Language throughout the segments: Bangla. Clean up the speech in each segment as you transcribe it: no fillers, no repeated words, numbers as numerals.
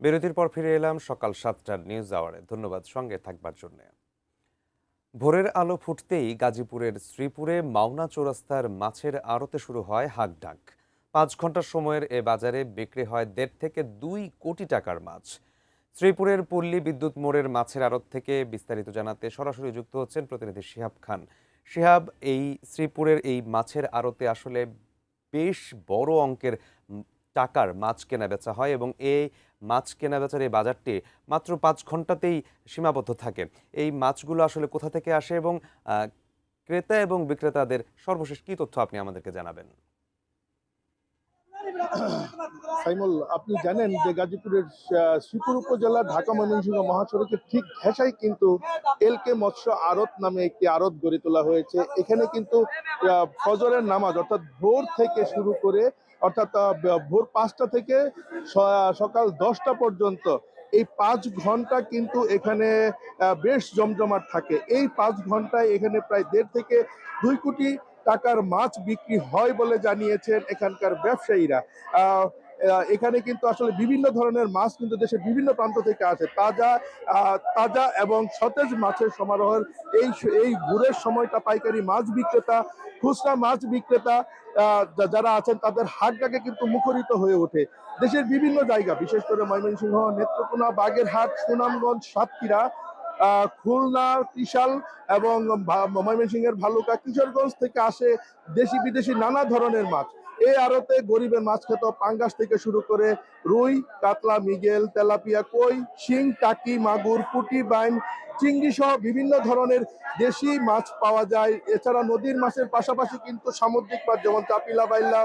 বিরতির পর ফিরে এলাম সকাল ৭টার নিউজ আওয়ারে। ধন্যবাদ সঙ্গে থাকবার জন্য। ভোরের আলো ফুটতেই গাজীপুরের শ্রীপুরে মাওনা চৌরাস্তার মাছের আড়তে শুরু হয় হাঁকডাক। ৫ ঘন্টা সময়ের এ বাজারে বিক্রি হয় ১.৫ থেকে ২ কোটি টাকার মাছ। শ্রীপুরের পল্লী বিদ্যুৎ মোড়ের মাছের আড়ত থেকে বিস্তারিত জানাতে সরাসরি যুক্ত হচ্ছেন প্রতিনিধি শিহাব খান। শিহাব, এই শ্রীপুরের এই মাছের আড়তে আসলে বেশ বড় অঙ্কের টাকার মাছ কেনা বেচা হয় এবং এই মাছ কেনা বেচার এই বাজারটি মাত্র ৫ ঘন্টাতেই সীমাবদ্ধ থাকে। এই মাছগুলো আসলে কোথা থেকে আসে এবং ক্রেতা এবং বিক্রেতাদের সর্বশেষ কি তথ্য আপনি আমাদেরকে জানাবেন? সাইমুল, আপনি জানেন যে গাজীপুরের শ্রীপুর উপজেলার ঢাকা ময়মনসিংহ মহাসড়কের ঠিক ঘেঁষাই কিন্তু এলকে মৎস্য আড়ত নামে একটি আড়ত গড়ে তোলা হয়েছে। এখানে কিন্তু ফজরের নামাজ অর্থাৎ ভোর থেকে শুরু করে অর্থাৎ ভোর ৫টা থেকে সকাল ১০টা পর্যন্ত এই ৫ ঘন্টা কিন্তু এখানে বেশ জমজমাট থাকে। এই ৫ ঘন্টায় এখানে প্রায় ১.৫ থেকে ২ কোটি টাকার মাছ বিক্রি হয় বলে জানিয়েছেন এখানকার ব্যবসায়ীরা। আহ, এখানে কিন্তু আসলে বিভিন্ন ধরনের মাছ কিন্তু দেশের বিভিন্ন প্রান্ত থেকে আসে। তাজা এবং সতেজ মাছের সমারোহের এই ভোরের সময়টা পাইকারি মাছ বিক্রেতা, খুচরা মাছ বিক্রেতা যারা আছেন তাদের হাটটাকে কিন্তু মুখরিত হয়ে ওঠে। দেশের বিভিন্ন জায়গা, বিশেষ করে ময়মনসিংহ, নেত্রকোনা, বাগেরহাট, সুনামগঞ্জ, সাতক্ষীরা, খুলনা, ত্রিশাল এবং ময়মনসিংহের ভালুকা, কিশোরগঞ্জ থেকে আসে দেশি বিদেশি নানা ধরনের মাছ। এই আড়তে গরিবের মাছ খেত পাঙ্গাস থেকে শুরু করে রুই, কাতলা, মৃগেল, তেলাপিয়া, কই, শিং, টাকি, মাগুর, পুঁটি, বাইন, চিংড়ি সহ বিভিন্ন ধরনের দেশি মাছ পাওয়া যায়। এছাড়া নদীর মাছের পাশাপাশি কিন্তু সামুদ্রিক মাছ যেমন চাপিলা, বাইলা,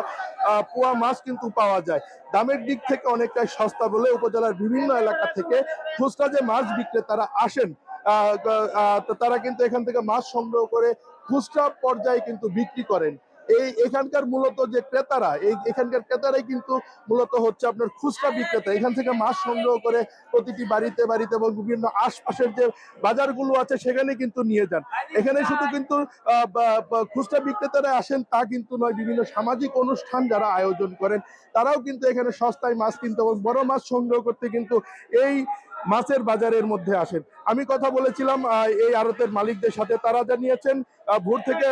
পোয়া মাছ কিন্তু পাওয়া যায়। দামের দিক থেকে অনেকটাই সস্তা বলে উপজেলার বিভিন্ন এলাকা থেকে খুচরা যে মাছ বিক্রেতারা আসেন তারা কিন্তু এখান থেকে মাছ সংগ্রহ করে খুচরা পর্যায়ে কিন্তু বিক্রি করেন। এখানকার মূলত যে ক্রেতারা, এখানকার ক্রেতারাই কিন্তু মূলত হচ্ছে আপনার খুচরা বিক্রেতা। এখান থেকে মাছ সংগ্রহ করে প্রতিটি বাড়িতে বাড়িতে এবং বিভিন্ন আশপাশের যে বাজারগুলো আছে সেখানে কিন্তু নিয়ে যান। এখানে শুধু কিন্তু খুচরা বিক্রেতারা আসেন তা কিন্তু নয়, বিভিন্ন সামাজিক অনুষ্ঠান যারা আয়োজন করেন তারাও কিন্তু এখানে সস্তায় মাছ কিনতে এবং বড় মাছ সংগ্রহ করতে কিন্তু এই মাছের বাজারের মধ্যে আসেন। আমি কথা বলেছিলাম এই আড়তের মালিকদের সাথে, তারা জানিয়েছেন ভোর থেকে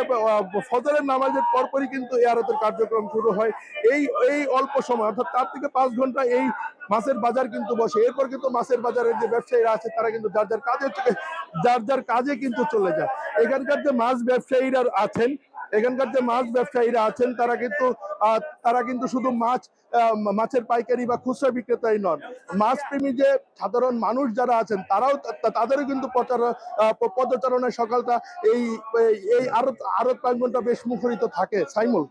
ফজরের নামাজের পরপরই কিন্তু এই আড়তের কার্যক্রম শুরু হয়। এই এই অল্প সময় অর্থাৎ ৪ থেকে ৫ ঘন্টা এই মাছের বাজার কিন্তু বসে। এরপর কিন্তু মাছের বাজারের যে ব্যবসায়ীরা আছে তারা কিন্তু যার যার কাজে কিন্তু চলে যায়। এখানকার যে মাছ ব্যবসায়ীরা আছেন তারা কিন্তু শুধু মাছের পাইকারি বা খুচরা বিক্রেতাই নন, মাছ প্রেমী যে সাধারণ মানুষ যারা আছেন তারাও তাদেরও কিন্তু পদচারণায় সকালটা এই এই আরো প্রাঙ্গণটা বেশ মুখরিত থাকে। সাইমুল।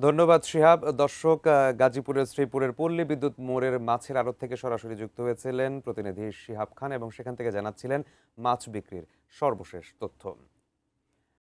ধন্যবাদ শিহাব। দর্শক, গাজীপুরের শ্রীপুরের পল্লী বিদ্যুৎ মোড়ের মাছের আড়ত থেকে সরাসরি যুক্ত হয়েছিলেন প্রতিনিধি শিহাব খান এবং সেখান থেকে জানাচ্ছিলেন মাছ বিক্রির সর্বশেষ তথ্য।